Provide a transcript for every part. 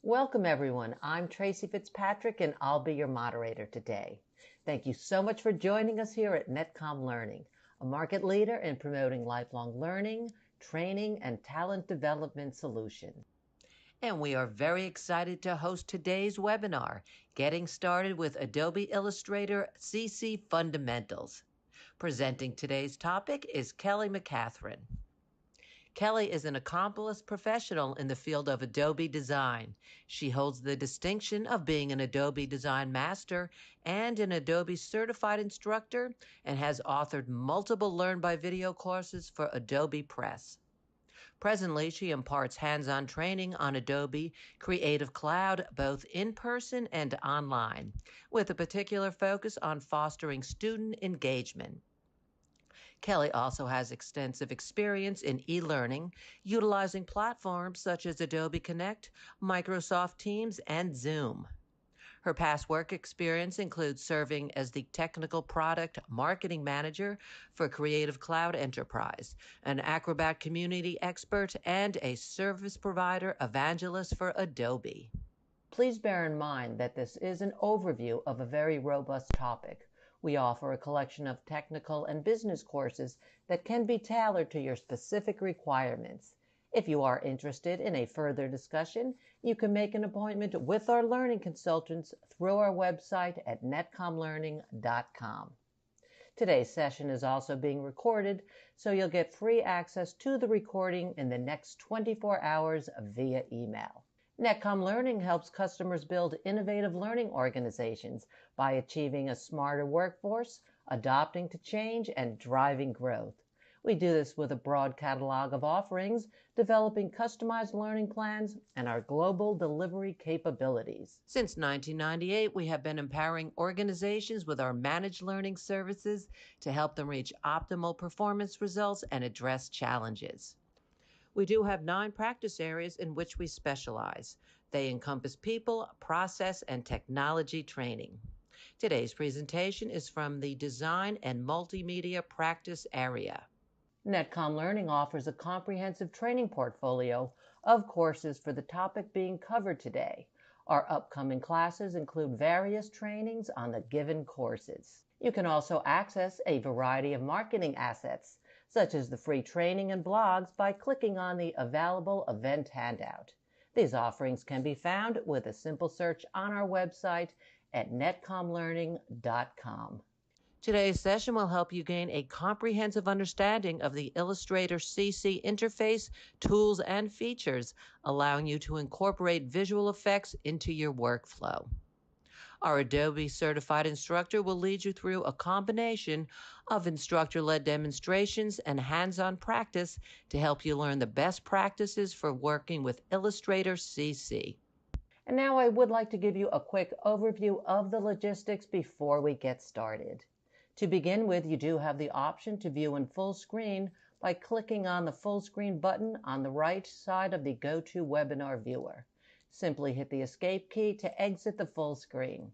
Welcome everyone. I'm Tracy Fitzpatrick and I'll be your moderator today. Thank you so much for joining us here at Netcom Learning, a market leader in promoting lifelong learning, training, and talent development solutions. And we are very excited to host today's webinar, Getting Started with Adobe Illustrator CC Fundamentals. Presenting today's topic is Kelly McCathran. Kelly is an accomplished professional in the field of Adobe design. She holds the distinction of being an Adobe Design Master and an Adobe Certified Instructor and has authored multiple Learn by Video courses for Adobe Press. Presently, she imparts hands-on training on Adobe Creative Cloud both in person and online, with a particular focus on fostering student engagement. Kelly also has extensive experience in e-learning, utilizing platforms such as Adobe Connect, Microsoft Teams, and Zoom. Her past work experience includes serving as the Technical Product Marketing Manager for Creative Cloud Enterprise, an Acrobat community expert, and a service provider evangelist for Adobe. Please bear in mind that this is an overview of a very robust topic. We offer a collection of technical and business courses that can be tailored to your specific requirements. If you are interested in a further discussion, you can make an appointment with our learning consultants through our website at netcomlearning.com. Today's session is also being recorded, so you'll get free access to the recording in the next 24 hours via email. Netcom Learning helps customers build innovative learning organizations by achieving a smarter workforce, adapting to change, and driving growth. We do this with a broad catalog of offerings, developing customized learning plans, and our global delivery capabilities. Since 1998, we have been empowering organizations with our managed learning services to help them reach optimal performance results and address challenges. We do have 9 practice areas in which we specialize. They encompass people, process, and technology training. Today's presentation is from the Design and Multimedia Practice area. Netcom Learning offers a comprehensive training portfolio of courses for the topic being covered today. Our upcoming classes include various trainings on the given courses. You can also access a variety of marketing assets, such as the free training and blogs, by clicking on the available event handout. These offerings can be found with a simple search on our website at netcomlearning.com. Today's session will help you gain a comprehensive understanding of the Illustrator CC interface, tools, and features, allowing you to incorporate visual effects into your workflow. Our Adobe Certified Instructor will lead you through a combination of instructor-led demonstrations and hands-on practice to help you learn the best practices for working with Illustrator CC. And now I would like to give you a quick overview of the logistics before we get started. To begin with, you do have the option to view in full screen by clicking on the full screen button on the right side of the GoToWebinar viewer. Simply hit the escape key to exit the full screen.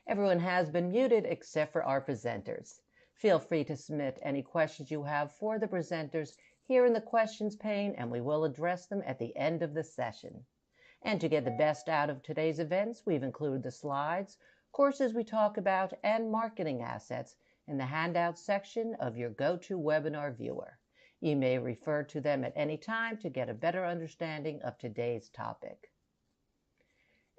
Everyone has been muted except for our presenters. Feel free to submit any questions you have for the presenters here in the questions pane, and we will address them at the end of the session. And to get the best out of today's events, we've included the slides, courses we talk about, and marketing assets in the handout section of your GoToWebinar viewer. You may refer to them at any time to get a better understanding of today's topic.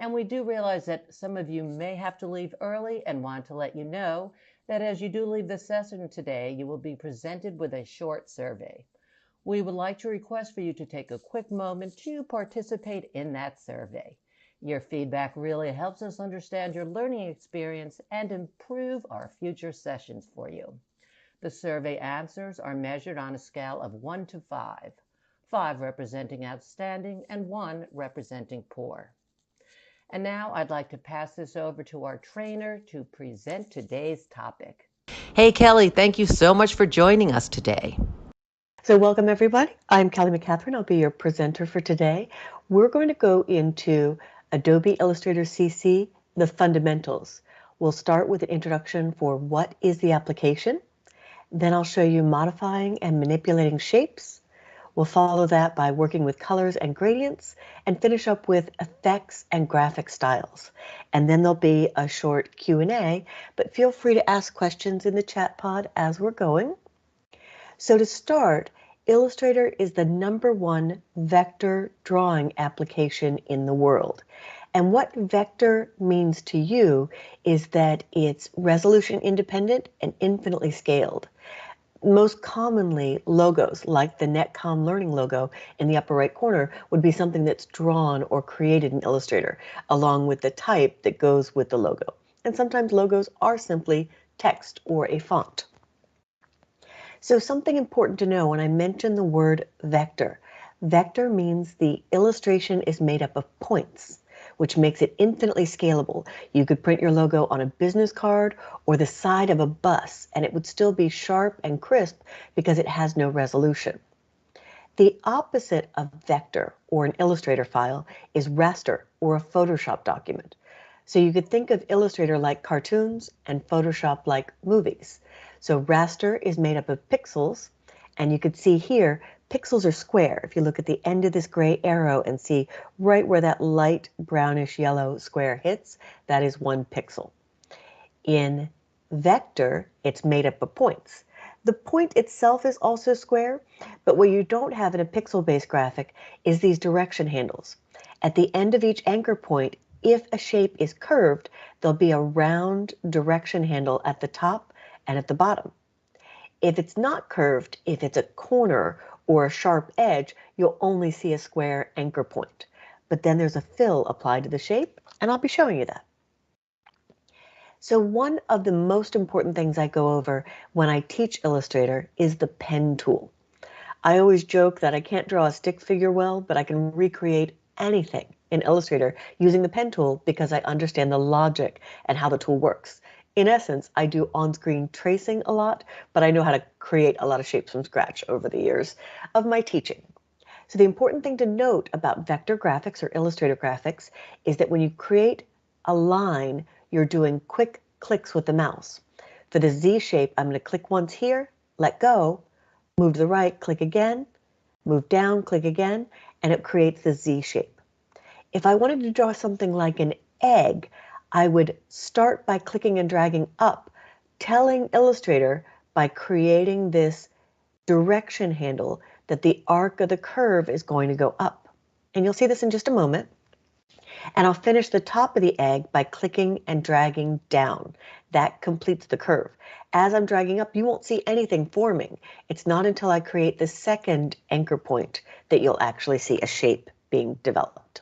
And we do realize that some of you may have to leave early and want to let you know that as you do leave the session today, you will be presented with a short survey. We would like to request for you to take a quick moment to participate in that survey. Your feedback really helps us understand your learning experience and improve our future sessions for you. The survey answers are measured on a scale of 1 to 5, 5 representing outstanding and 1 representing poor. And now I'd like to pass this over to our trainer to present today's topic. Hey, Kelly, thank you so much for joining us today. So welcome everybody. I'm Kelly McCathran. I'll be your presenter for today. We're going to go into Adobe Illustrator CC, the fundamentals. We'll start with an introduction for what is the application. Then I'll show you modifying and manipulating shapes. We'll follow that by working with colors and gradients and finish up with effects and graphic styles. And then there'll be a short Q&A, but feel free to ask questions in the chat pod as we're going. So to start, Illustrator is the #1 vector drawing application in the world. And what vector means to you is that it's resolution independent and infinitely scaled. Most commonly, logos like the Netcom Learning logo in the upper right corner would be something that's drawn or created in Illustrator, along with the type that goes with the logo. And sometimes logos are simply text or a font. So something important to know when I mention the word vector. Vector means the illustration is made up of points, which makes it infinitely scalable. You could print your logo on a business card or the side of a bus, and it would still be sharp and crisp because it has no resolution. The opposite of vector or an Illustrator file is raster or a Photoshop document. So you could think of Illustrator like cartoons and Photoshop like movies. So raster is made up of pixels, and you could see here, pixels are square. If you look at the end of this gray arrow and see right where that light brownish yellow square hits, that is 1 pixel. In vector, it's made up of points. The point itself is also square, but what you don't have in a pixel-based graphic is these direction handles. At the end of each anchor point, if a shape is curved, there'll be a round direction handle at the top and at the bottom. If it's not curved, if it's a corner or a sharp edge, you'll only see a square anchor point. But then there's a fill applied to the shape, and I'll be showing you that. So one of the most important things I go over when I teach Illustrator is the pen tool. I always joke that I can't draw a stick figure well, but I can recreate anything in Illustrator using the pen tool because I understand the logic and how the tool works. In essence, I do on-screen tracing a lot, but I know how to create a lot of shapes from scratch over the years of my teaching. So the important thing to note about vector graphics or Illustrator graphics is that when you create a line, you're doing quick clicks with the mouse. For the Z shape, I'm going to click once here, let go, move to the right, click again, move down, click again, and it creates the Z shape. If I wanted to draw something like an egg, I would start by clicking and dragging up, telling Illustrator by creating this direction handle that the arc of the curve is going to go up. And you'll see this in just a moment. And I'll finish the top of the egg by clicking and dragging down. That completes the curve. As I'm dragging up, you won't see anything forming. It's not until I create the second anchor point that you'll actually see a shape being developed.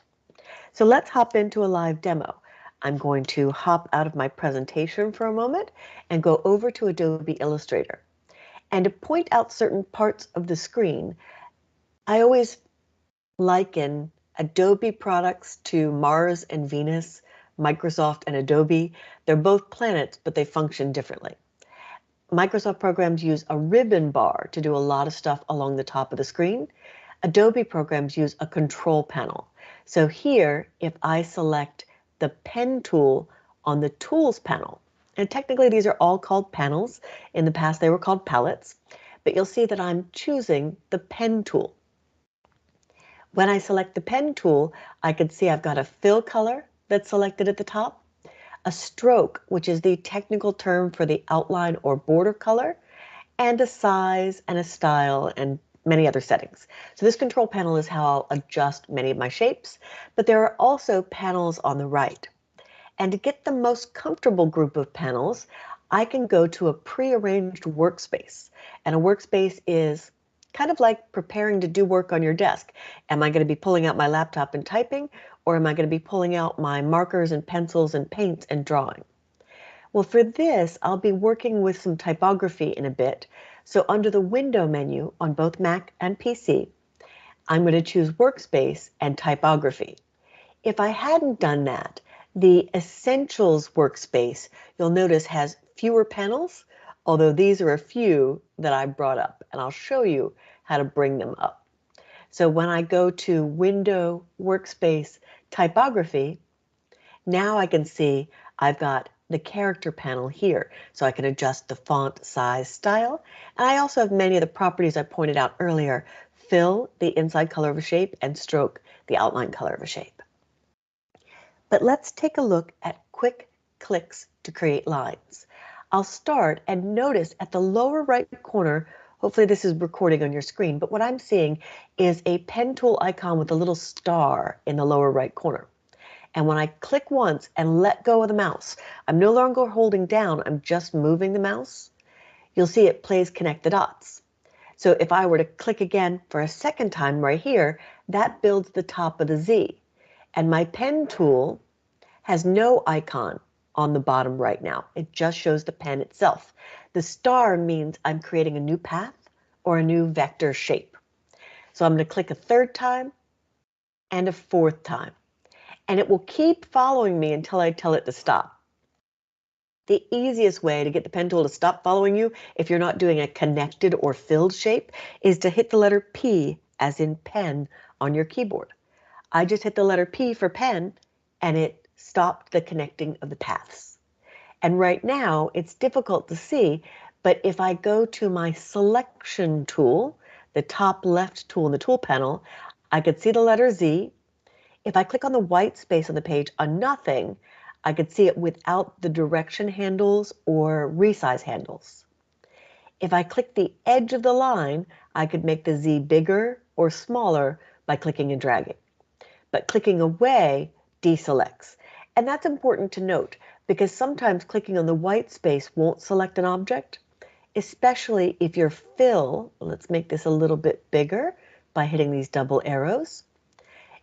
So let's hop into a live demo. I'm going to hop out of my presentation for a moment and go over to Adobe Illustrator. And to point out certain parts of the screen, I always liken Adobe products to Mars and Venus, Microsoft and Adobe. They're both planets, but they function differently. Microsoft programs use a ribbon bar to do a lot of stuff along the top of the screen. Adobe programs use a control panel. So here, if I select the pen tool on the tools panel, and technically these are all called panels. In the past they were called palettes, but you'll see that I'm choosing the pen tool. When I select the pen tool, I can see I've got a fill color that's selected at the top, a stroke, which is the technical term for the outline or border color, and a size and a style and many other settings. So this control panel is how I'll adjust many of my shapes, but there are also panels on the right. And to get the most comfortable group of panels, I can go to a prearranged workspace. And a workspace is kind of like preparing to do work on your desk. Am I going to be pulling out my laptop and typing, or am I going to be pulling out my markers and pencils and paints and drawing? Well, for this, I'll be working with some typography in a bit. So under the Window menu on both Mac and PC, I'm going to choose Workspace and Typography. If I hadn't done that, the Essentials workspace, you'll notice, has fewer panels, although these are a few that I brought up, and I'll show you how to bring them up. So when I go to Window, Workspace, Typography, now I can see I've got the character panel here, so I can adjust the font, size, style, and I also have many of the properties I pointed out earlier: fill, the inside color of a shape, and stroke, the outline color of a shape. But let's take a look at quick clicks to create lines. I'll start and notice at the lower right corner, hopefully this is recording on your screen, but what I'm seeing is a pen tool icon with a little star in the lower right corner. And when I click once and let go of the mouse, I'm no longer holding down, I'm just moving the mouse. You'll see it plays connect the dots. So if I were to click again for a second time right here, that builds the top of the Z. And my pen tool has no icon on the bottom right now. It just shows the pen itself. The star means I'm creating a new path or a new vector shape. So I'm going to click a third time and a fourth time. And it will keep following me until I tell it to stop. The easiest way to get the pen tool to stop following you, if you're not doing a connected or filled shape, is to hit the letter P, as in pen, on your keyboard. I just hit the letter P for pen, and it stopped the connecting of the paths. And right now, it's difficult to see, but if I go to my selection tool, the top left tool in the tool panel, I could see the letter Z. If I click on the white space on the page on nothing, I could see it without the direction handles or resize handles. If I click the edge of the line, I could make the Z bigger or smaller by clicking and dragging. But clicking away deselects. And that's important to note because sometimes clicking on the white space won't select an object, especially if your fill, let's make this a little bit bigger by hitting these double arrows.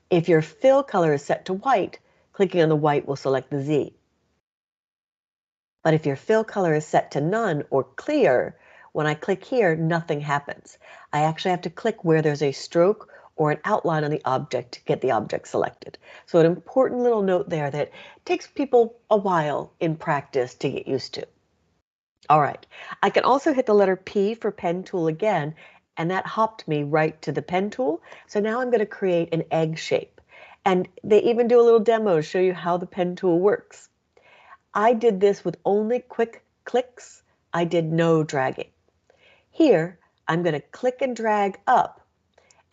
If your fill color is set to white, clicking on the white will select the Z. But if your fill color is set to none or clear, when I click here, nothing happens. I actually have to click where there's a stroke or an outline on the object to get the object selected. So an important little note there that takes people a while in practice to get used to. All right, I can also hit the letter P for pen tool again, and that hopped me right to the pen tool. So now I'm going to create an egg shape. And they even do a little demo to show you how the pen tool works. I did this with only quick clicks. I did no dragging. Here, I'm going to click and drag up,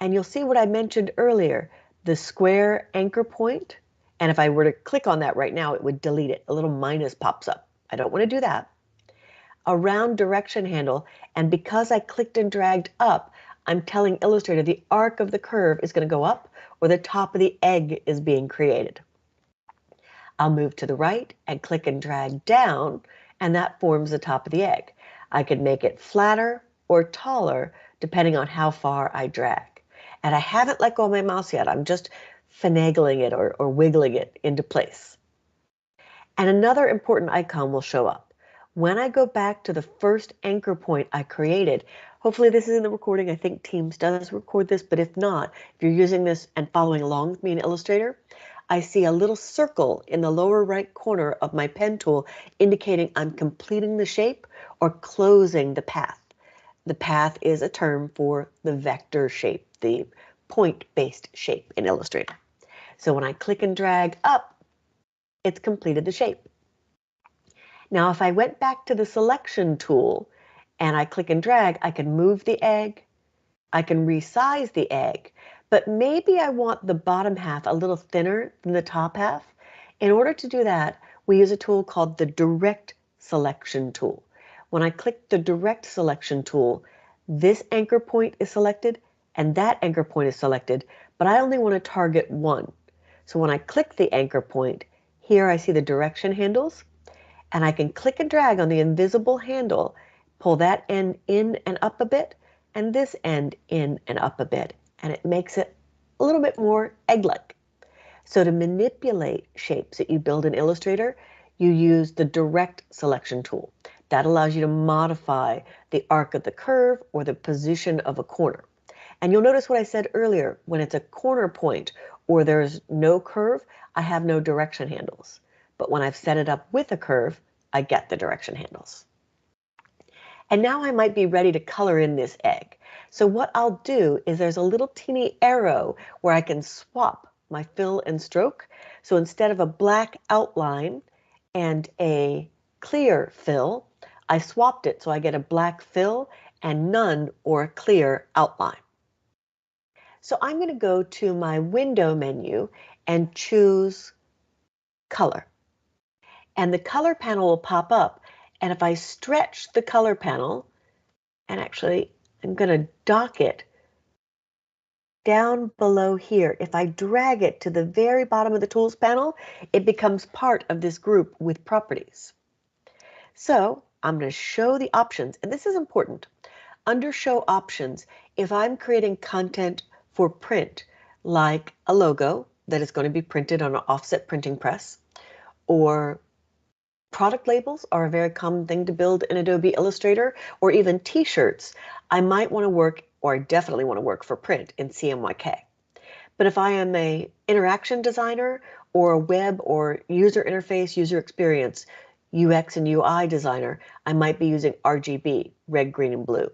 and you'll see what I mentioned earlier, the square anchor point. And if I were to click on that right now, it would delete it. A little minus pops up. I don't want to do that. A round direction handle, and because I clicked and dragged up, I'm telling Illustrator the arc of the curve is going to go up or the top of the egg is being created. I'll move to the right and click and drag down, and that forms the top of the egg. I could make it flatter or taller depending on how far I drag. And I haven't let go of my mouse yet. I'm just finagling it or wiggling it into place. And another important icon will show up. When I go back to the first anchor point I created, hopefully this is in the recording. I think Teams does record this, but if not, if you're using this and following along with me in Illustrator, I see a little circle in the lower right corner of my pen tool indicating I'm completing the shape or closing the path. The path is a term for the vector shape, the point-based shape in Illustrator. So when I click and drag up, it's completed the shape. Now, if I went back to the selection tool and I click and drag, I can move the egg, I can resize the egg, but maybe I want the bottom half a little thinner than the top half. In order to do that, we use a tool called the Direct Selection tool. When I click the Direct Selection tool, this anchor point is selected and that anchor point is selected, but I only want to target one. So when I click the anchor point, here I see the direction handles, and I can click and drag on the invisible handle, pull that end in and up a bit, and this end in and up a bit, and it makes it a little bit more egg-like. So to manipulate shapes that you build in Illustrator, you use the Direct Selection tool. That allows you to modify the arc of the curve or the position of a corner. And you'll notice what I said earlier, when it's a corner point or there's no curve, I have no direction handles. But when I've set it up with a curve, I get the direction handles. And now I might be ready to color in this egg. So what I'll do is there's a little teeny arrow where I can swap my fill and stroke. So instead of a black outline, and a clear fill. I swapped it so I get a black fill and none or a clear outline. So I'm going to go to my window menu and choose color. And the color panel will pop up. And if I stretch the color panel, and actually I'm going to dock it down below here. If I drag it to the very bottom of the tools panel, it becomes part of this group with properties. So I'm going to show the options, and this is important. Under show options, if I'm creating content for print, like a logo that is going to be printed on an offset printing press, or product labels are a very common thing to build in Adobe Illustrator, or even t-shirts, I might want to work, or I definitely want to work for print in CMYK. But if I am a interaction designer or a web or user interface, user experience, UX and UI designer, I might be using RGB, red, green, and blue.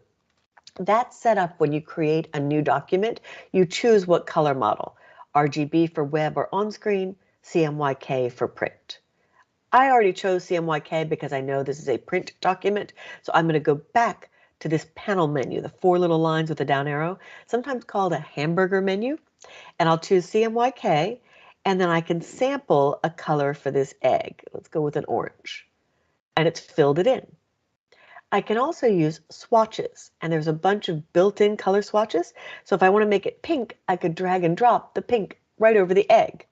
That's set up when you create a new document. You choose what color model, RGB for web or on-screen, CMYK for print. I already chose CMYK because I know this is a print document, so I'm going to go back to this panel menu, the 4 little lines with a down arrow, sometimes called a hamburger menu, and I'll choose CMYK, and then I can sample a color for this egg. Let's go with an orange, and it's filled it in. I can also use swatches, and there's a bunch of built-in color swatches, so if I want to make it pink, I could drag and drop the pink right over the egg.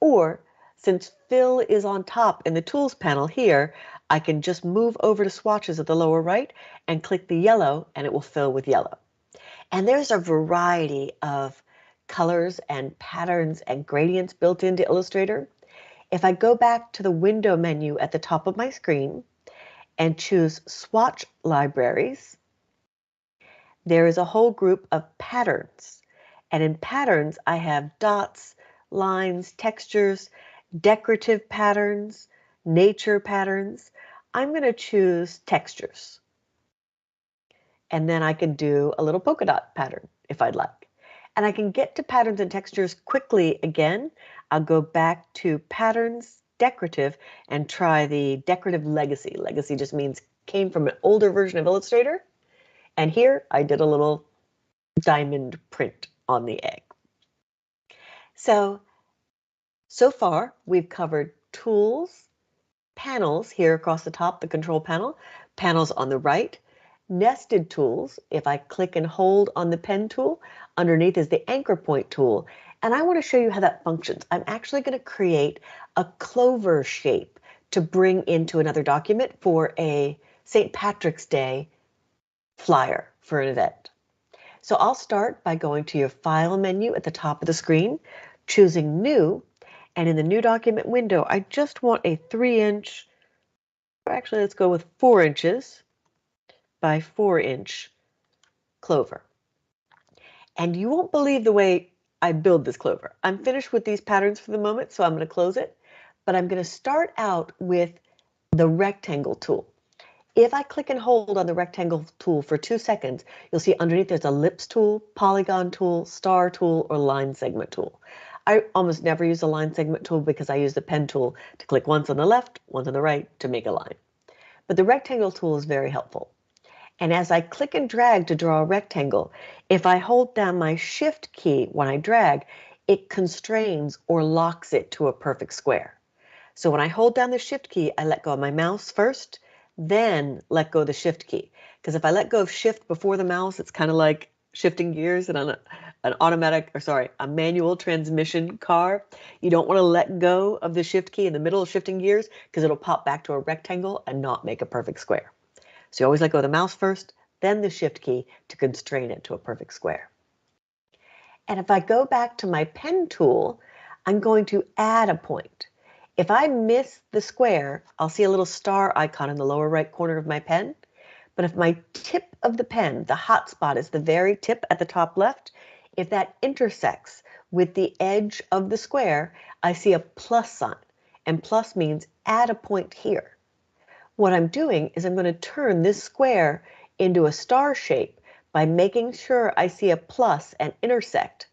Or, since fill is on top in the tools panel here, I can just move over to swatches at the lower right and click the yellow, and it will fill with yellow. And there's a variety of colors and patterns and gradients built into Illustrator. If I go back to the window menu at the top of my screen and choose swatch libraries, there is a whole group of patterns. And in patterns, I have dots, lines, textures, decorative patterns, nature patterns. I'm going to choose textures. And then I can do a little polka dot pattern if I'd like. And I can get to patterns and textures quickly again. I'll go back to patterns, decorative, and try the decorative legacy. Legacy just means came from an older version of Illustrator. And here I did a little diamond print on the egg. So far we've covered tools, panels here across the top, the control panel, panels on the right, nested tools. If I click and hold on the pen tool, underneath is the anchor point tool. And I want to show you how that functions. I'm actually going to create a clover shape to bring into another document for a St. Patrick's Day flyer for an event. So I'll start by going to your File menu at the top of the screen, choosing New, and in the New Document window, I just want a 3-inch, or actually let's go with 4 inches by 4-inch clover. And you won't believe the way I build this clover. I'm finished with these patterns for the moment, so I'm going to close it, but I'm going to start out with the rectangle tool. If I click and hold on the rectangle tool for 2 seconds, you'll see underneath there's a ellipse tool, polygon tool, star tool, or line segment tool. I almost never use the line segment tool because I use the pen tool to click once on the left, once on the right to make a line. But the rectangle tool is very helpful. And as I click and drag to draw a rectangle, if I hold down my Shift key when I drag, it constrains or locks it to a perfect square. So when I hold down the Shift key, I let go of my mouse first, then let go of the Shift key. Because if I let go of Shift before the mouse, it's kind of like shifting gears in a manual transmission car. You don't want to let go of the Shift key in the middle of shifting gears because it'll pop back to a rectangle and not make a perfect square. So you always let go of the mouse first, then the Shift key to constrain it to a perfect square. And if I go back to my pen tool, I'm going to add a point. If I miss the square, I'll see a little star icon in the lower right corner of my pen. But if my tip of the pen, the hot spot is the very tip at the top left, if that intersects with the edge of the square, I see a plus sign. And plus means add a point here. What I'm doing is I'm going to turn this square into a star shape by making sure I see a plus and intersect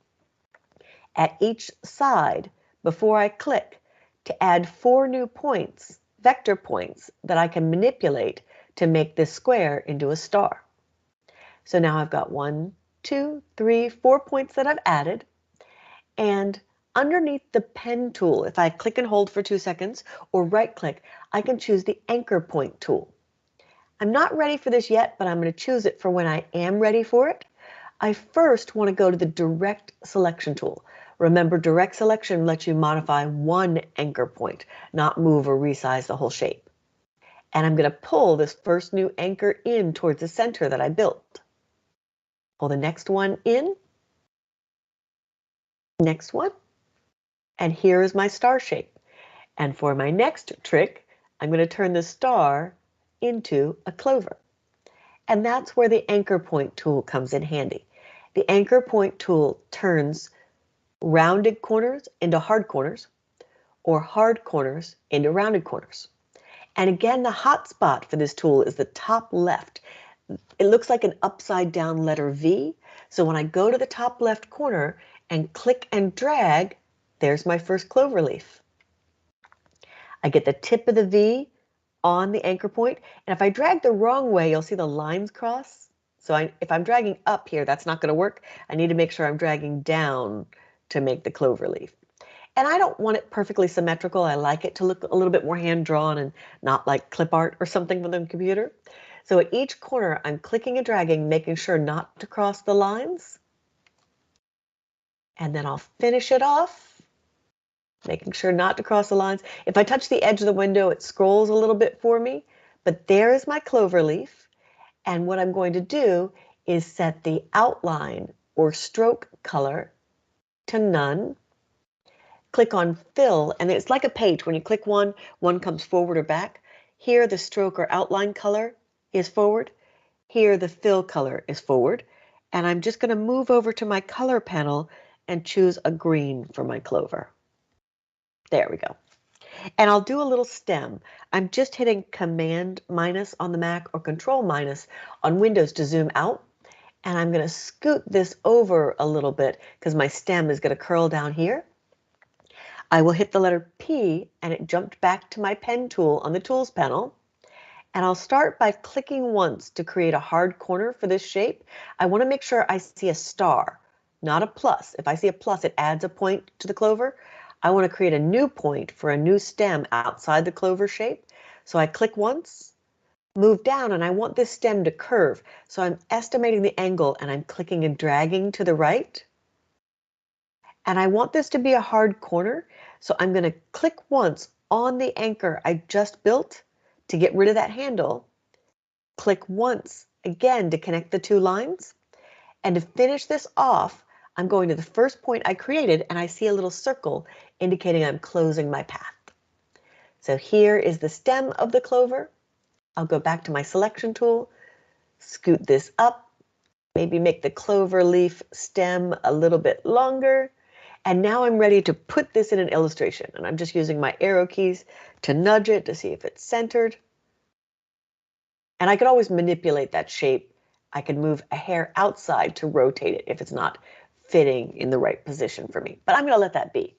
at each side before I click to add 4 new points vector points that I can manipulate to make this square into a star. So now I've got 1, 2, 3, 4 points that I've added. And underneath the pen tool, if I click and hold for 2 seconds or right click, I can choose the anchor point tool. I'm not ready for this yet, but I'm going to choose it for when I am ready for it. I first want to go to the direct selection tool. Remember, direct selection lets you modify one anchor point, not move or resize the whole shape. And I'm going to pull this first new anchor in towards the center that I built. Pull the next one in, next one, and here is my star shape. And for my next trick, I'm going to turn the star into a clover. And that's where the anchor point tool comes in handy. The anchor point tool turns rounded corners into hard corners, or hard corners into rounded corners. And again, the hot spot for this tool is the top left. It looks like an upside down letter V. So when I go to the top left corner and click and drag, there's my first clover leaf. I get the tip of the V on the anchor point, and if I drag the wrong way, you'll see the lines cross. So if I'm dragging up here, that's not going to work. I need to make sure I'm dragging down to make the clover leaf. And I don't want it perfectly symmetrical. I like it to look a little bit more hand-drawn and not like clip art or something from the computer. So at each corner, I'm clicking and dragging, making sure not to cross the lines. And then I'll finish it off, making sure not to cross the lines. If I touch the edge of the window, it scrolls a little bit for me. But there is my clover leaf. And what I'm going to do is set the outline or stroke color to none. Click on fill, and it's like a page. When you click one comes forward or back. Here the stroke or outline color is forward. Here the fill color is forward. And I'm just going to move over to my color panel and choose a green for my clover. There we go. And I'll do a little stem. I'm just hitting Command minus on the Mac or Control minus on Windows to zoom out. And I'm going to scoot this over a little bit because my stem is going to curl down here. I will hit the letter P and it jumped back to my pen tool on the Tools panel. And I'll start by clicking once to create a hard corner for this shape. I want to make sure I see a star, not a plus. If I see a plus, it adds a point to the clover. I want to create a new point for a new stem outside the clover shape. So I click once, move down, and I want this stem to curve. So I'm estimating the angle and I'm clicking and dragging to the right. And I want this to be a hard corner. So I'm going to click once on the anchor I just built to get rid of that handle. Click once again to connect the two lines. And to finish this off, I'm going to the first point I created and I see a little circle indicating I'm closing my path. So here is the stem of the clover. I'll go back to my selection tool, scoot this up, maybe make the clover leaf stem a little bit longer. And now I'm ready to put this in an illustration. And I'm just using my arrow keys to nudge it to see if it's centered. And I could always manipulate that shape. I can move a hair outside to rotate it if it's not fitting in the right position for me. But I'm going to let that be.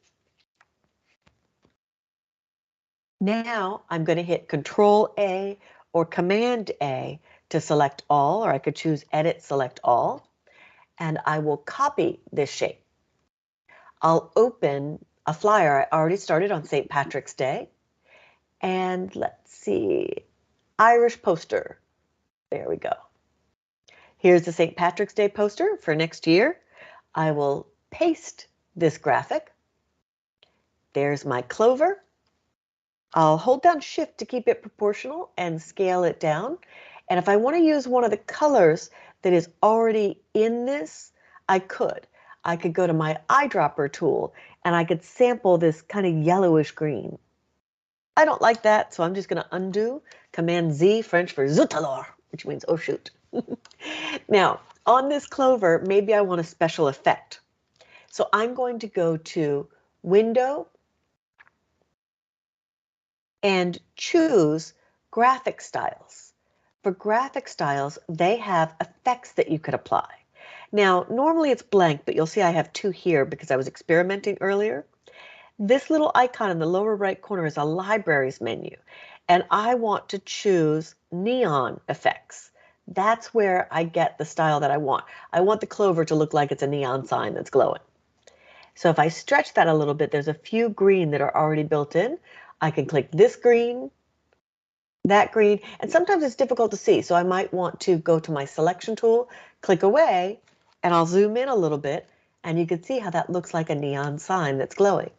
Now I'm going to hit Control A or Command A to select all, or I could choose Edit, Select All. And I will copy this shape. I'll open a flyer I already started on St. Patrick's Day. And let's see, Irish poster. There we go. Here's the St. Patrick's Day poster for next year. I will paste this graphic. There's my clover. I'll hold down Shift to keep it proportional and scale it down. And if I want to use one of the colors that is already in this, I could. I could go to my eyedropper tool and I could sample this kind of yellowish green. I don't like that, so I'm just going to undo. Command Z, French for zut alors, which means oh shoot. Now, on this clover, maybe I want a special effect. So I'm going to go to Window and choose Graphic Styles. For graphic styles, they have effects that you could apply. Now, normally it's blank, but you'll see I have two here because I was experimenting earlier. This little icon in the lower right corner is a libraries menu, and I want to choose neon effects. That's where I get the style that I want. I want the clover to look like it's a neon sign that's glowing. So if I stretch that a little bit, there's a few green that are already built in. I can click this green, that green, and sometimes it's difficult to see. So I might want to go to my selection tool, click away, and I'll zoom in a little bit, and you can see how that looks like a neon sign that's glowing.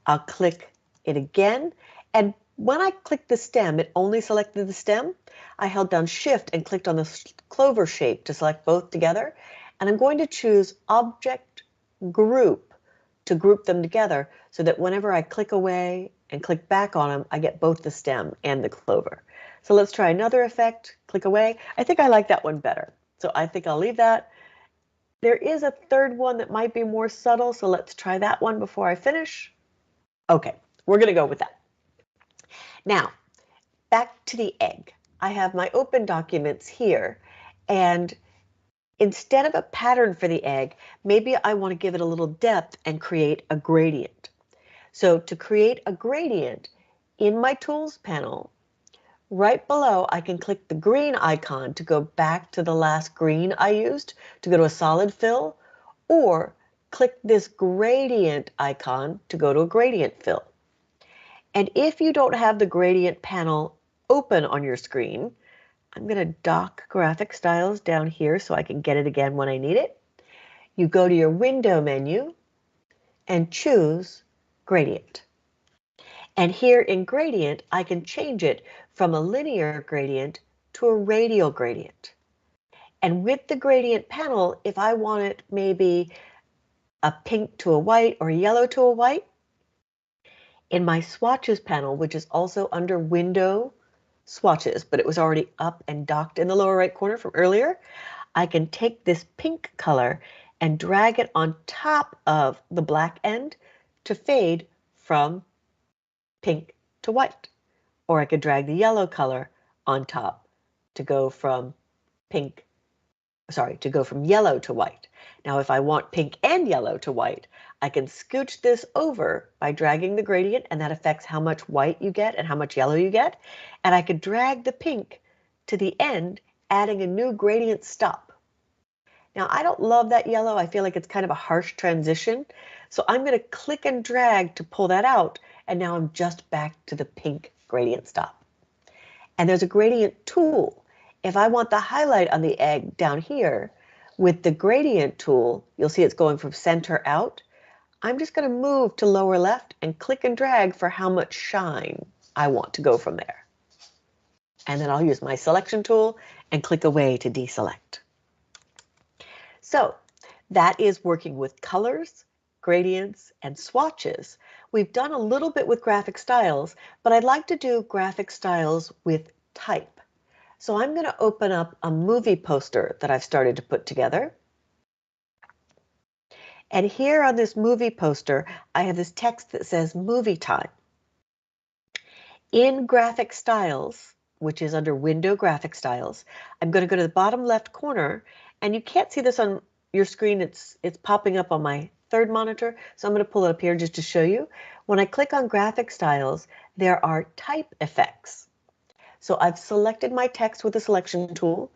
I'll click it again, and when I clicked the stem, it only selected the stem. I held down Shift and clicked on the clover shape to select both together, and I'm going to choose Object Group to group them together so that whenever I click away and click back on them, I get both the stem and the clover. So let's try another effect, click away. I think I like that one better, so I think I'll leave that. There is a third one that might be more subtle, so let's try that one before I finish. Okay, we're going to go with that. Now, back to the egg. I have my open documents here, and instead of a pattern for the egg, maybe I want to give it a little depth and create a gradient. So to create a gradient, in my Tools panel, right below, I can click the green icon to go back to the last green I used to go to a solid fill, or click this gradient icon to go to a gradient fill. And if you don't have the gradient panel open on your screen, I'm going to dock graphic styles down here so I can get it again when I need it. You go to your window menu and choose gradient. And here in gradient, I can change it from a linear gradient to a radial gradient. And with the gradient panel, if I want it maybe a pink to a white or a yellow to a white, in my swatches panel, which is also under window swatches, but it was already up and docked in the lower right corner from earlier, I can take this pink color and drag it on top of the black end to fade from pink to white. Or I could drag the yellow color on top to go from yellow to white. Now, if I want pink and yellow to white, I can scooch this over by dragging the gradient, and that affects how much white you get and how much yellow you get. And I could drag the pink to the end, adding a new gradient stop. Now, I don't love that yellow. I feel like it's kind of a harsh transition. So I'm going to click and drag to pull that out, and now I'm just back to the pink gradient stop. And there's a gradient tool. If I want the highlight on the egg down here, with the gradient tool, you'll see it's going from center out. I'm just going to move to lower left and click and drag for how much shine I want to go from there. And then I'll use my selection tool and click away to deselect. So that is working with colors, gradients, and swatches. We've done a little bit with graphic styles, but I'd like to do graphic styles with type. So I'm going to open up a movie poster that I've started to put together. And here on this movie poster, I have this text that says movie time. In graphic styles, which is under window graphic styles, I'm going to go to the bottom left corner, and you can't see this on your screen. It's popping up on my third monitor, so I'm going to pull it up here just to show you. When I click on graphic styles, there are type effects. So I've selected my text with the selection tool.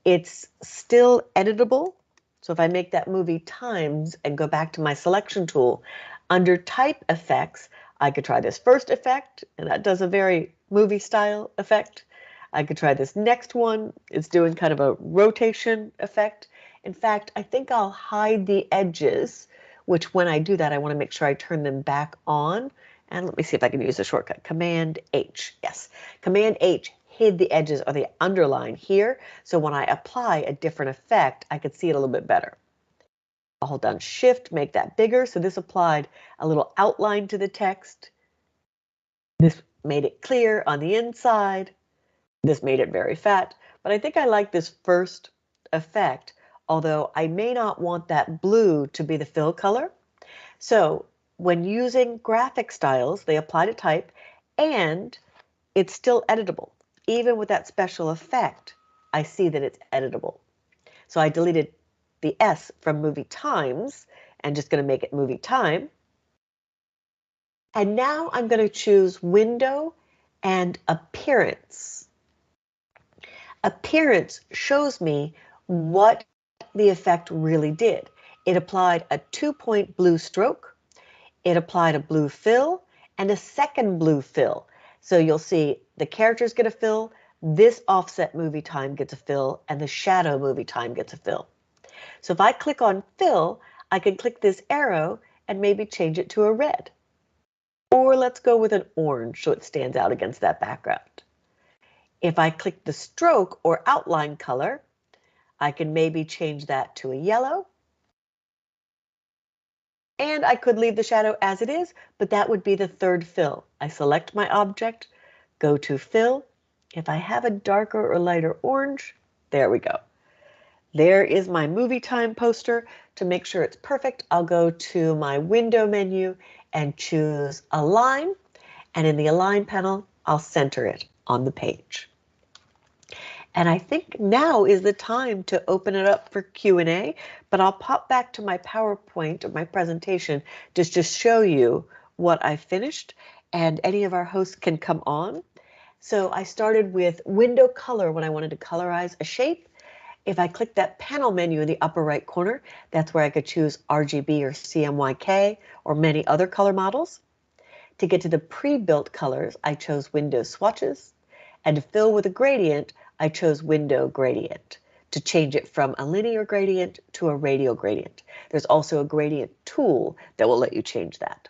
It's still editable. So if I make that movie times and go back to my selection tool, under type effects, I could try this first effect, and that does a very movie style effect. I could try this next one. It's doing kind of a rotation effect. In fact, I think I'll hide the edges, which when I do that, I want to make sure I turn them back on. And let me see if I can use a shortcut. Command H. Yes. Command H hid the edges or the underline here. So when I apply a different effect, I could see it a little bit better. I'll hold down Shift, make that bigger. So this applied a little outline to the text. This made it clear on the inside. This made it very fat. But I think I like this first effect, although I may not want that blue to be the fill color. So when using graphic styles, they apply to type, and it's still editable. Even with that special effect, I see that it's editable. So I deleted the S from movie times and just going to make it movie time. And now I'm going to choose Window and Appearance. Appearance shows me what the effect really did. It applied a 2-point blue stroke, it applied a blue fill, and a second blue fill. So you'll see the characters get a fill, this offset movie time gets a fill, and the shadow movie time gets a fill. So if I click on fill, I can click this arrow and maybe change it to a red. Or let's go with an orange so it stands out against that background. If I click the stroke or outline color, I can maybe change that to a yellow. And I could leave the shadow as it is, but that would be the third fill. I select my object, go to fill. If I have a darker or lighter orange, there we go. There is my movie time poster. To make sure it's perfect, I'll go to my window menu and choose Align. And in the Align panel, I'll center it on the page. And I think now is the time to open it up for Q&A, but I'll pop back to my PowerPoint of my presentation just to show you what I finished, and any of our hosts can come on. So I started with window color when I wanted to colorize a shape. If I click that panel menu in the upper right corner, that's where I could choose RGB or CMYK or many other color models. To get to the pre-built colors, I chose window swatches. And to fill with a gradient, I chose window gradient to change it from a linear gradient to a radial gradient. There's also a gradient tool that will let you change that.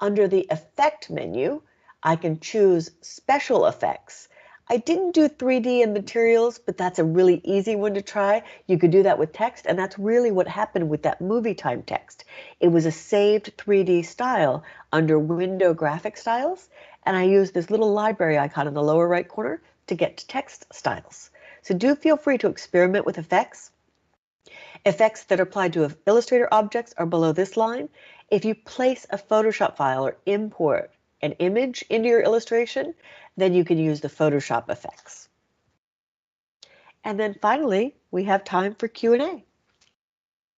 Under the Effect menu, I can choose Special Effects. I didn't do 3D and materials, but that's a really easy one to try. You could do that with text, and that's really what happened with that movie time text. It was a saved 3D style under Window Graphic Styles, and I used this little library icon in the lower right corner to get to text styles. So do feel free to experiment with effects. Effects that apply to Illustrator objects are below this line. If you place a Photoshop file or import an image into your illustration, then you can use the Photoshop effects. And then finally, we have time for Q&A.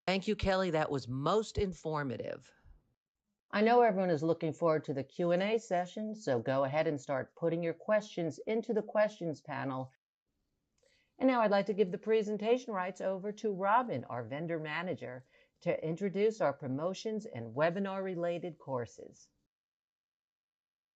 Thank you, Kelly. That was most informative. I know everyone is looking forward to the Q&A session, so go ahead and start putting your questions into the questions panel. And now I'd like to give the presentation rights over to Robin, our vendor manager, to introduce our promotions and webinar-related courses.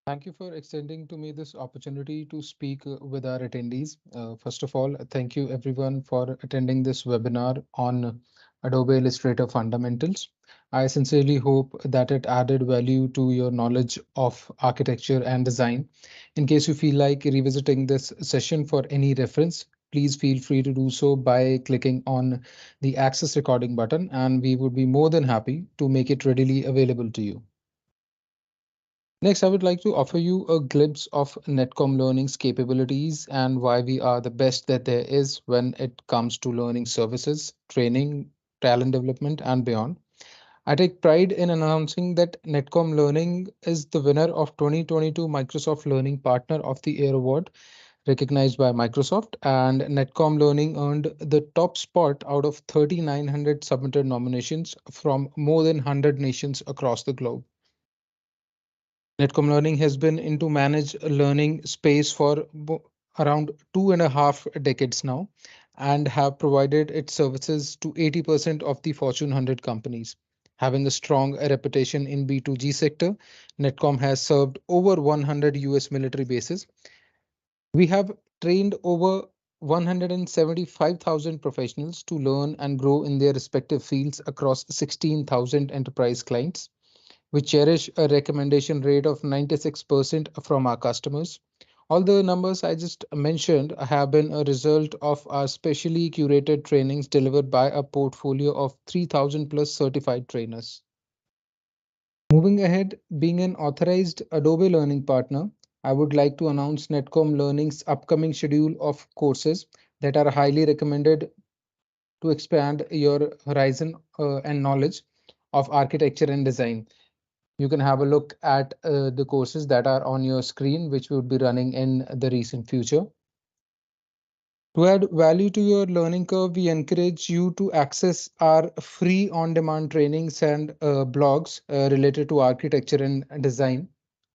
Thank you for extending to me this opportunity to speak with our attendees. First of all, thank you everyone for attending this webinar on Adobe Illustrator Fundamentals. I sincerely hope that it added value to your knowledge of architecture and design. In case you feel like revisiting this session for any reference, please feel free to do so by clicking on the Access Recording button, and we would be more than happy to make it readily available to you. Next, I would like to offer you a glimpse of Netcom Learning's capabilities and why we are the best that there is when it comes to learning services, training, talent development, and beyond. I take pride in announcing that Netcom Learning is the winner of 2022 Microsoft Learning Partner of the Year Award, recognized by Microsoft, and Netcom Learning earned the top spot out of 3,900 submitted nominations from more than 100 nations across the globe. Netcom Learning has been into managed learning space for around 2.5 decades now and have provided its services to 80% of the Fortune 100 companies. Having a strong reputation in B2G sector, Netcom has served over 100 US military bases. We have trained over 175,000 professionals to learn and grow in their respective fields across 16,000 enterprise clients. We cherish a recommendation rate of 96% from our customers. All the numbers I just mentioned have been a result of our specially curated trainings delivered by a portfolio of 3,000 plus certified trainers. Moving ahead, being an authorized Adobe Learning partner, I would like to announce Netcom Learning's upcoming schedule of courses that are highly recommended to expand your horizon and knowledge of architecture and design. You can have a look at the courses that are on your screen, which will be running in the recent future. To add value to your learning curve, we encourage you to access our free on-demand trainings and blogs related to architecture and design,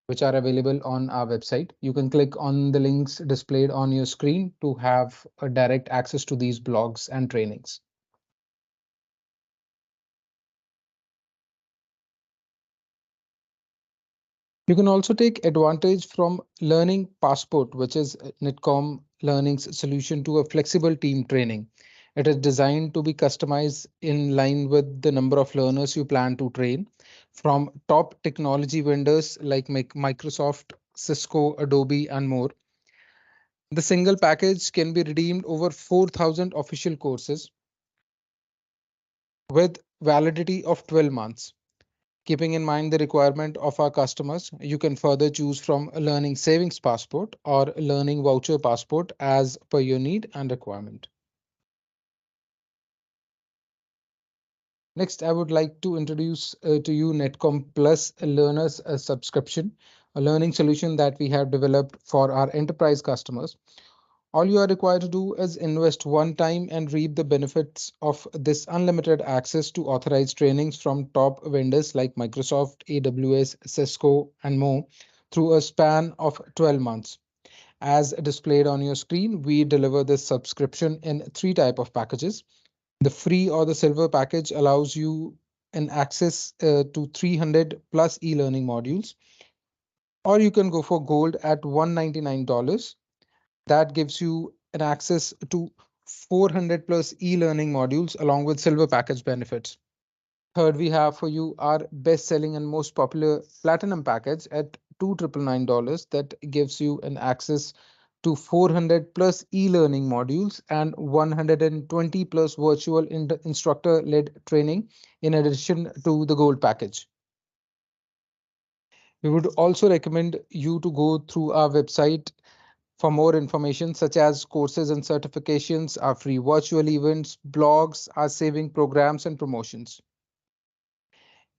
which are available on our website. You can click on the links displayed on your screen to have a direct access to these blogs and trainings. You can also take advantage from Learning Passport, which is Netcom Learning's solution to a flexible team training. It is designed to be customized in line with the number of learners you plan to train, from top technology vendors like Microsoft, Cisco, Adobe, and more. The single package can be redeemed over 4,000 official courses with validity of 12 months. Keeping in mind the requirement of our customers, you can further choose from a Learning Savings Passport or Learning Voucher Passport as per your need and requirement. Next, I would like to introduce to you Netcom Plus Learners subscription, a learning solution that we have developed for our enterprise customers. All you are required to do is invest one time and reap the benefits of this unlimited access to authorized trainings from top vendors like Microsoft, AWS, Cisco, and more through a span of 12 months. As displayed on your screen, we deliver this subscription in three types of packages. The free or the silver package allows you an access to 300 plus e-learning modules, or you can go for gold at $199. That gives you an access to 400 plus e-learning modules along with silver package benefits. Third, we have for you our best-selling and most popular platinum package at $2,999 that gives you an access to 400 plus e-learning modules and 120 plus virtual instructor-led training in addition to the gold package. We would also recommend you to go through our website for more information, such as courses and certifications, our free virtual events, blogs, our saving programs, and promotions.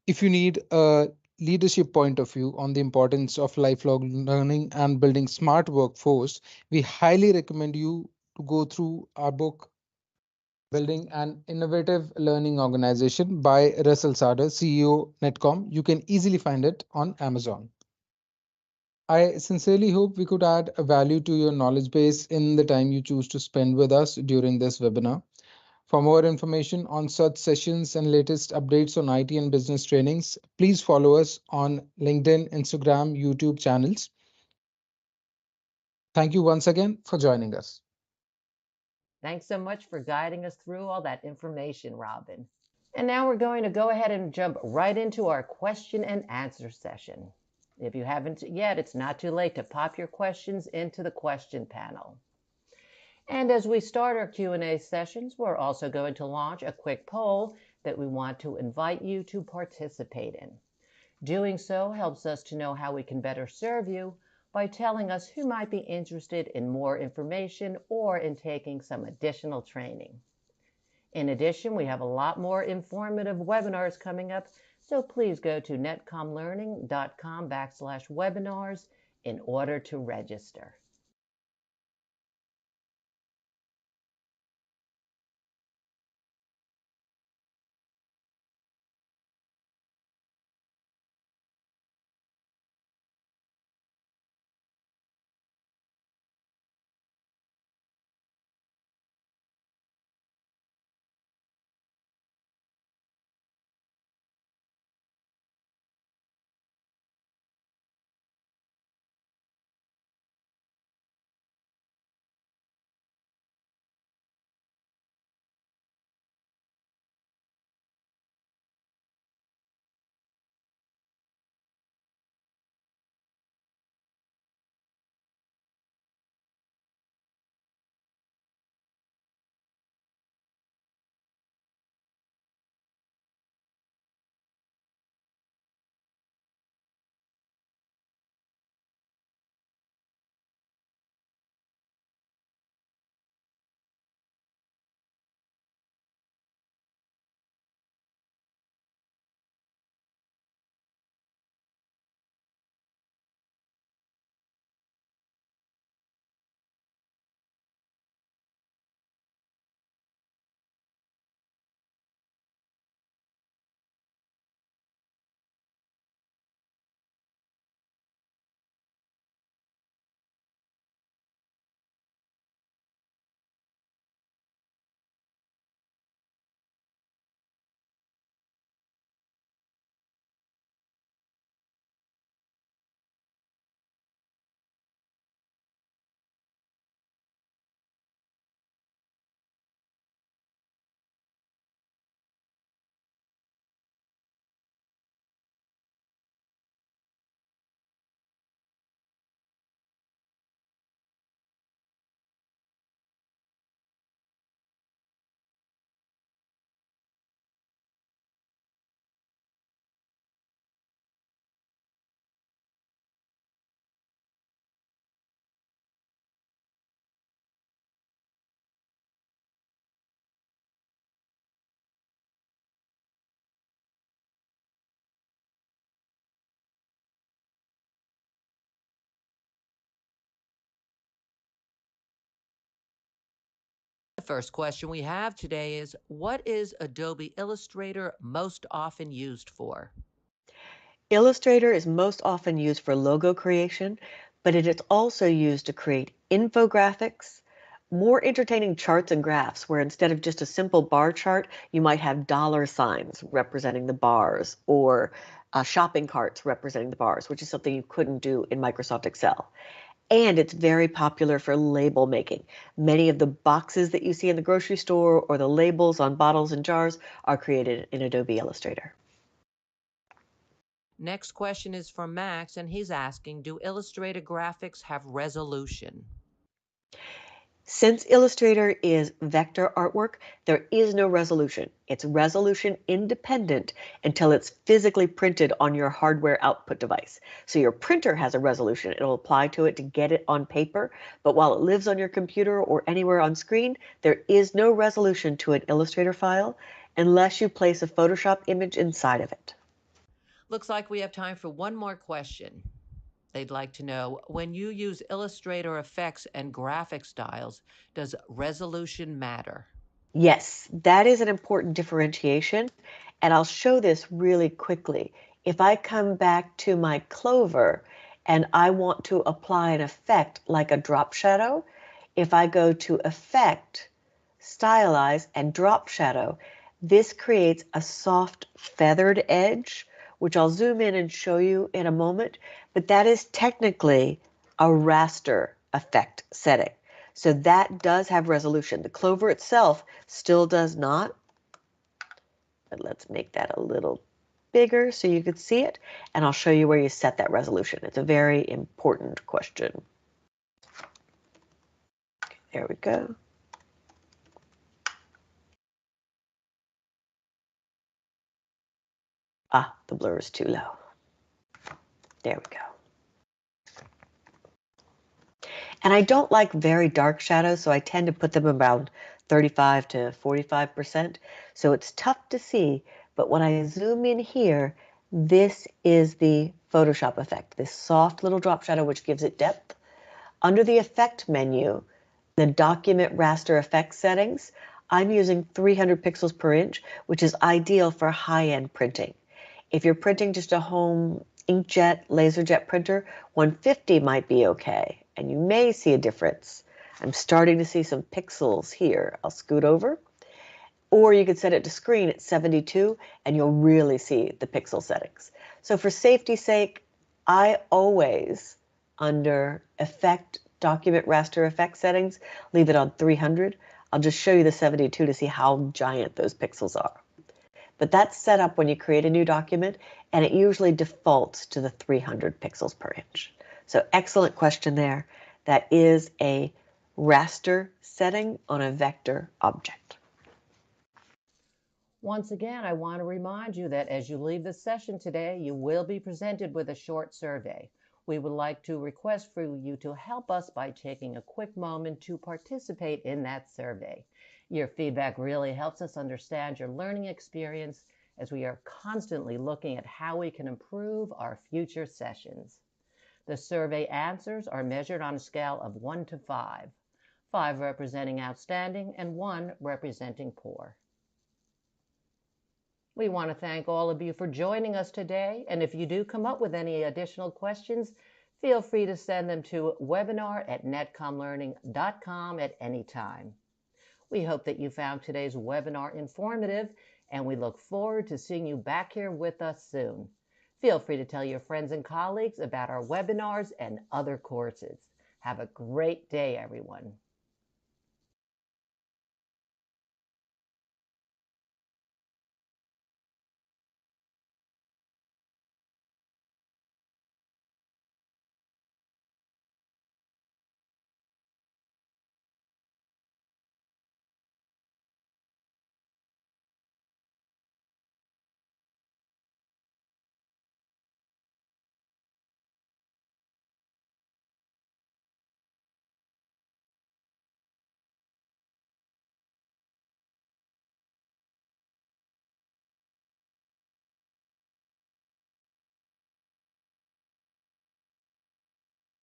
If you need a leadership point of view on the importance of lifelong learning and building smart workforce, we highly recommend you to go through our book, Building an Innovative Learning Organization by Russell Sarder, CEO Netcom. You can easily find it on Amazon. I sincerely hope we could add a value to your knowledge base in the time you choose to spend with us during this webinar. For more information on such sessions and latest updates on IT and business trainings, please follow us on LinkedIn, Instagram, YouTube channels. Thank you once again for joining us. Thanks so much for guiding us through all that information, Robin. And now we're going to go ahead and jump right into our question and answer session. If you haven't yet, it's not too late to pop your questions into the question panel. And as we start our Q&A sessions, we're also going to launch a quick poll that we want to invite you to participate in. Doing so helps us to know how we can better serve you by telling us who might be interested in more information or in taking some additional training. In addition, we have a lot more informative webinars coming up, so please go to netcomlearning.com/webinars in order to register. The first question we have today is, what is Adobe Illustrator most often used for? Illustrator is most often used for logo creation, but it is also used to create infographics, more entertaining charts and graphs, where instead of just a simple bar chart, you might have dollar signs representing the bars or shopping carts representing the bars, which is something you couldn't do in Microsoft Excel. And it's very popular for label making. Many of the boxes that you see in the grocery store or the labels on bottles and jars are created in Adobe Illustrator. Next question is from Max, and he's asking, do Illustrator graphics have resolution? Since Illustrator is vector artwork, there is no resolution. It's resolution independent until it's physically printed on your hardware output device. So your printer has a resolution. It'll apply to it to get it on paper, but while it lives on your computer or anywhere on screen, there is no resolution to an Illustrator file unless you place a Photoshop image inside of it. Looks like we have time for one more question. They'd like to know, when you use Illustrator effects and graphic styles, does resolution matter? Yes, that is an important differentiation, and I'll show this really quickly. If I come back to my Clover and I want to apply an effect like a drop shadow, if I go to Effect, Stylize, and Drop Shadow, this creates a soft feathered edge, which I'll zoom in and show you in a moment, but that is technically a raster effect setting. So that does have resolution. The Clover itself still does not, but let's make that a little bigger so you can see it, and I'll show you where you set that resolution. It's a very important question. There we go. Ah, the blur is too low. There we go. And I don't like very dark shadows, so I tend to put them around 35 to 45%. So it's tough to see, but when I zoom in here, this is the Photoshop effect, this soft little drop shadow which gives it depth. Under the Effect menu, the Document Raster Effects settings, I'm using 300 pixels per inch, which is ideal for high-end printing. If you're printing just a home inkjet, laserjet printer, 150 might be okay, and you may see a difference. I'm starting to see some pixels here. I'll scoot over. Or you could set it to screen at 72, and you'll really see the pixel settings. So for safety's sake, I always, under Effect, Document Raster Effect settings, leave it on 300. I'll just show you the 72 to see how giant those pixels are. But that's set up when you create a new document, and it usually defaults to the 300 pixels per inch. So excellent question there. That is a raster setting on a vector object. Once again, I want to remind you that as you leave the session today, you will be presented with a short survey. We would like to request for you to help us by taking a quick moment to participate in that survey. Your feedback really helps us understand your learning experience as we are constantly looking at how we can improve our future sessions. The survey answers are measured on a scale of 1 to 5, 5 representing outstanding and 1 representing poor. We want to thank all of you for joining us today, and if you do come up with any additional questions, feel free to send them to webinar@netcomlearning.com at any time. We hope that you found today's webinar informative, and we look forward to seeing you back here with us soon. Feel free to tell your friends and colleagues about our webinars and other courses. Have a great day, everyone.